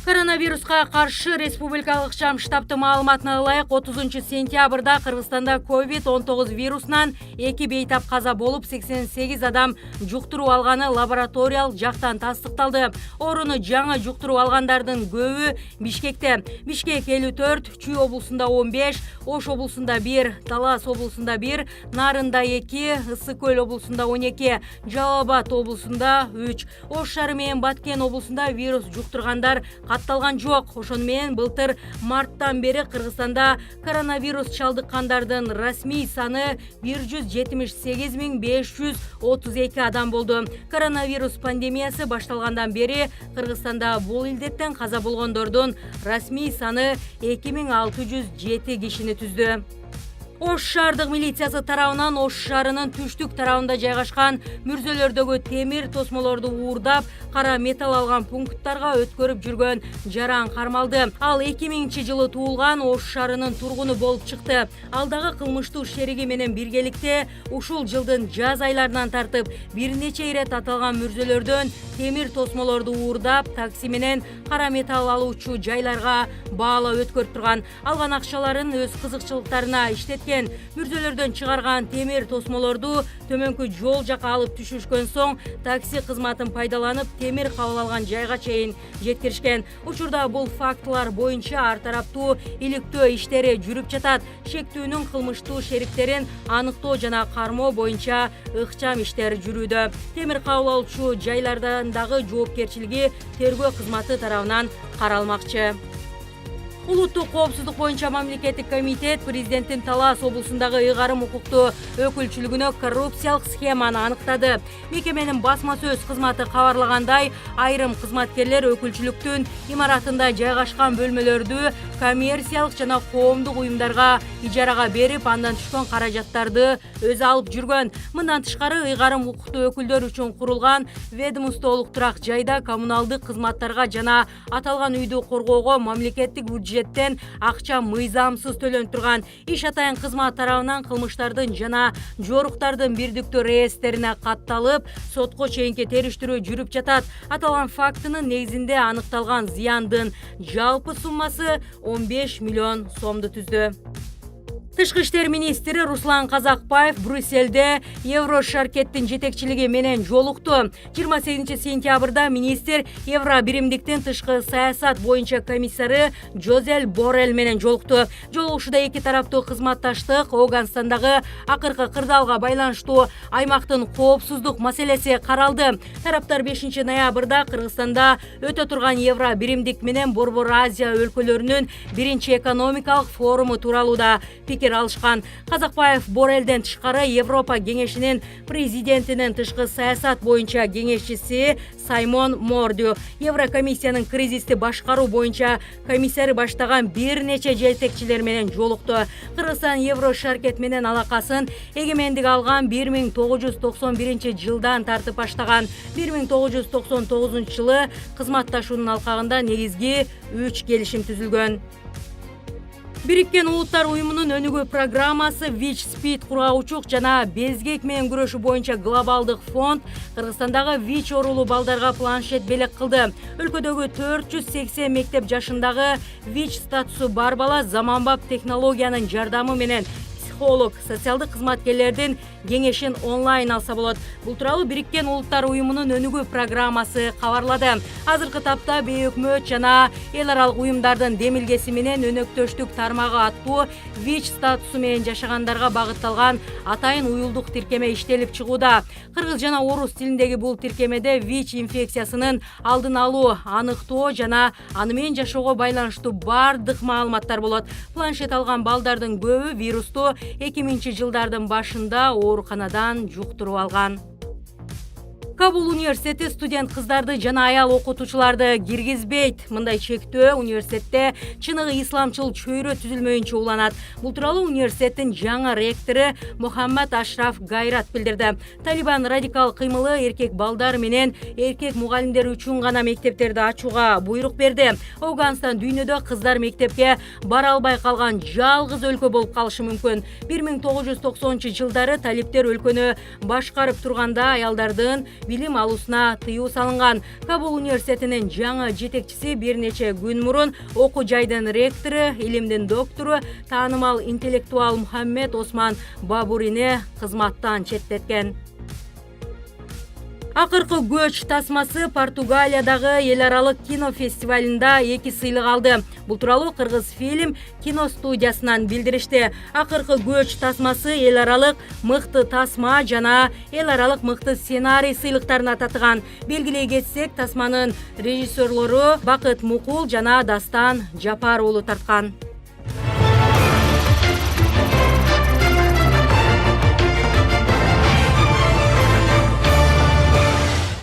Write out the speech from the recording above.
Коронавируска каршы республикалык штабтын маалыматына ылайык 30 сентябрда Кыргызстанда COVID-19 вирусунан 2 бейтап каза болуп, 88 адам жуктуруу алганы лабораториялык жактан тастыкталды. Оруну жаңы жуктуруу алгандардын көбү Бишкекте. Бишкек 54, Чүй облусунда 15, Ош облусунда 1, Талас облусунда 1, Нарында 2, Ысык көл облусунда 12, Жалал Абад облусунда 3, Ош шаары менен Баткен облусунда вирус жуктургандар катталган жок. Ошону менен былтыр марттан бери Кыргызстанда коронавирус чалдыккандардын расмий саны 178.532 адам болду. Коронавирус пандемиясы башталгандан бери Кыргызстанда бул илдеттен каза болгондордун расмий саны 2607 кишини түздү. Ош шаардык милициясы тарабынан Ош шаарынын түштүк тарабында жайгашкан мүрзөлөрдөгү темир тосмолорду уурдап, кара металл алган пункттарга өткөрүп жүргөн жаран кармалды. Ал 2000-жылы туулган Ош шаарынын тургуну болуп чыкты. Ал дагы кылмыштуу шериги менен биргеликте ушул жылдын жаз айларынан тартып бир нече ирет аталган мүрзөлөрдөн темир тосмолорду уурдап, такси менен кара металл алуучу жайларга баалап өткөрүп турган. Алган акчаларын өз кызыкчылыктарына иштеткен. Мүрзөлөрдөн чыгарган темир тосмолорду төмөнкү жол жака алып түшүшкөн соң такси кызматын пайдаланып темир кабыл алган жайга чейин жеткиришкен. Учурда бул фактылар боюнча ар тараптуу иликтөө иштери жүрүп жатат. Шектүүнүн кылмыштуу шериктерин аныктоо жана кармоо боюнча ыкчам иштер жүрүүдө. Темир кабыл алуучу жайлардан дагы жоопкерчилиги тергөө кызматы тарабынан каралмакчы. Улуттук коопсуздук боюнча мамлекеттик комитет президенттин Талас облусундагы ыйгарым укуктуу өкүлчүлүгүнө коррупциялык схеманы аныктады. Мекеменин басма сөз кызматы кабарлагандай, айрым кызматкерлер өкүлчүлүктүн имаратында жайгашкан бөлмөлөрдү коммерциялык жана коомдук уюмдарга ижарага берип, андан түшкөн каражаттарды өзү алып жүргөн. Мындан тышкары ыйгарым укуктуу өкүлдөр үчүн курулган ведомстволук турак жайда коммуналдык кызматтарга жана аталган үйдү коргоого мамлекеттик бюджеттен акча мыйзамсыз төлөнүп турган. Иш атайын кызмат тарабынан кылмыштардын жана жоруктардын бирдиктүү реестрине катталып, сотко чейинки териштирүү жүрүп жатат. Аталган фактынын негизинде аныкталган зыяндын жалпы суммасы 15 миллион сомду түздү. Тышкы иштер министри Руслан Казакбаев Брюссельде Еврошаркеттин жетекчилиги менен жолукту. 28 сентябрда министр Евро биримдиктин тышкы саясат боюнча комиссары Жозель Боррелл менен жолукту. Жолугушууда эки тараптуу кызматташтык, Афганистандагы акыркы кырдаалга байланыштуу аймактын коопсуздук маселеси каралды. Тараптар 5 ноябрда Кыргызстанда өтө турган Евро биримдик менен Борбор Азия өлкөлөрүнүн биринчи экономикалык форуму тууралуу да алышкан. Казакбаев Боррелден тышкары Европа кеңешинин президентинин тышкы саясат боюнча кеңешчиси Саймон Мордю, Еврокомиссиянын кризисти башкаруу боюнча комиссары баштаган бир нече жетекчилер менен жолукту. Кыргызстан Еврошаркет менен алакасын эгемендик алган 1991 жылдан тартып баштаган. 1999 жылы кызматташуунун алкагында негизги 3 келишим түзүлгөн. Бириккен Улуттар уюмунун өнүгүү программасы ВИЧ-СПИД кургаучук жана безгек менен күрөшүү боюнча глобалдык фонд Кыргызстандагы ВИЧ оорулуу балдарга планшет белек кылды. Өлкөдөгү 480 мектеп жашындагы ВИЧ статусу бар бала заманбап технологиянын жардамы менен психолог, социалдык кызматкерлердин кеңешин онлайн алса болот. Бул тууралуу Бириккен Улуттар уюмунун өнүгүү программасы кабарлады. Азыркы тапта бейөкмөт жана эл аралык уюмдардын демилгеси менен өнөктөштүк тармагы аттуу ВИЧ статусу менен жашагандарга багытталган атайын уюлдук тиркеме иштелип чыгууда. Кыргыз жана орус тилиндеги бул тиркемеде ВИЧ инфекциясынын алдын алуу, аныктоо жана аны менен жашоого байланыштуу бардык маалыматтар болот. Планшет алган балдардын көбү вирусту 2000-жылдардын башында ооруканадан жуктуруп алган. Кабул университети студент кыздарды жана аял окутуучуларды киргизбейт. Мындай чектөө университетте чыныгы исламчыл чөйрө түзүлмөйүнчө уланат. Бул тууралуу университеттин жаңы ректору Мухаммад Ашраф Гайрат билдирди. Талибан радикал кыймылы эркек балдар менен эркек мугалимдер үчүн гана мектептерди ачууга буйрук берди. Афганистан дүйнөдө кыздар мектепке бара албай калган жалгыз өлкө болуп калышы мүмкүн. 1990-жылдары талиптер өлкөнү башкарып турганда аялдардын билим алуусуна тыюу салынган. Кабул университетинин жаңы жетекчиси бир нече күн мурун окуу жайдын ректору, илимдин доктору, таанымал интеллектуал Мухаммед Осман Бабурини кызматтан четтеткен. Акыркы көч тасмасы Португалиядагы эл аралык кино фестивалында 2 сыйлык алды. Бул тууралуу Кыргыз фильм кино студиясынан билдиришти. Акыркы көч тасмасы эл аралык мыкты тасма жана эл аралык мыкты сценарий сыйлыктарына татыган. Белгилей кетсек, тасманын режиссерлору Бакыт Мукул жана Дастан Жапар уулу тарткан.